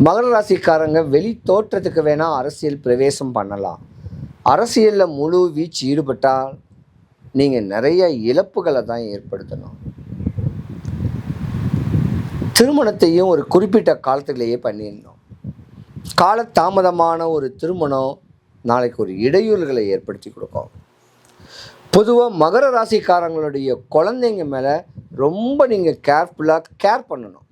மகர ராசிக்காரங்க வெளி தோற்றத்துக்கு வேணால் அரசியல் பிரவேசம் பண்ணலாம். அரசியலில் முழு வீச்சு ஈடுபட்டால் நீங்கள் நிறைய இழப்புகளை தான் ஏற்படுத்தணும். திருமணத்தையும் ஒரு குறிப்பிட்ட காலத்திலேயே பண்ணிடணும். காலதாமதமான ஒரு திருமணம் நாளைக்கு ஒரு இடையூறுகளை ஏற்படுத்தி கொடுக்கும். பொதுவாக மகர ராசிக்காரங்களுடைய குழந்தைங்க மேலே ரொம்ப நீங்கள் கேர் பண்ணணும்.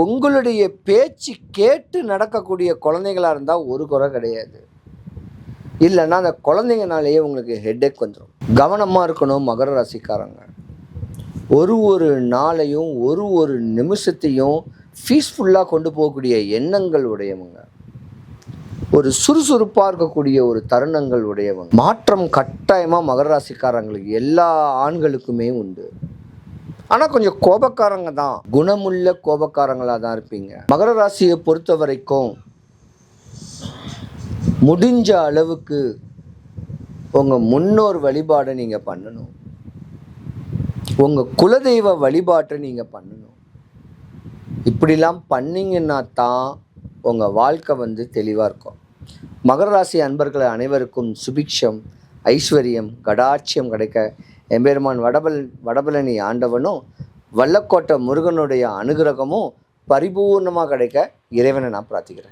உங்களுடைய பேச்சு கேட்டு நடக்கக்கூடிய குழந்தைங்களாக இருந்தால் ஒரு குறை கிடையாது. இல்லைன்னா அந்த குழந்தைங்கனாலேயே உங்களுக்கு ஹெட்டேக் வந்துடும். கவனமாக இருக்கணும் மகர ராசிக்காரங்க. ஒரு நாளையும் ஒரு நிமிஷத்தையும் பீஸ்ஃபுல்லாக கொண்டு போகக்கூடிய எண்ணங்கள் உடையவங்க, ஒரு சுறுசுறுப்பாக இருக்கக்கூடிய ஒரு தருணங்கள் உடையவங்க. மாற்றம் கட்டாயமாக மகர ராசிக்காரங்களுக்கு எல்லா ஆண்களுக்குமே உண்டு. ஆனால் கொஞ்சம் கோபக்காரங்க தான், குணமுள்ள கோபக்காரங்களாக தான் இருப்பீங்க. மகர ராசியை பொறுத்த வரைக்கும் முடிஞ்ச அளவுக்கு உங்கள் முன்னோர் வழிபாடை நீங்கள் பண்ணணும். உங்கள் குலதெய்வ வழிபாட்டை நீங்கள் பண்ணணும். இப்படிலாம் பண்ணிங்கன்னா தான் உங்கள் வாழ்க்கை தெளிவாக இருக்கும். மகர ராசி அன்பர்கள் அனைவருக்கும் சுபிக்ஷம், ஐஸ்வர்யம், கடாட்சியம் கிடைக்க எம்பெருமான் வடபழனி ஆண்டவனும் வல்லக்கோட்டை முருகனுடைய அனுகிரகமும் பரிபூர்ணமாக கிடைக்க இறைவனை நான் பிரார்த்திக்கிறேன்.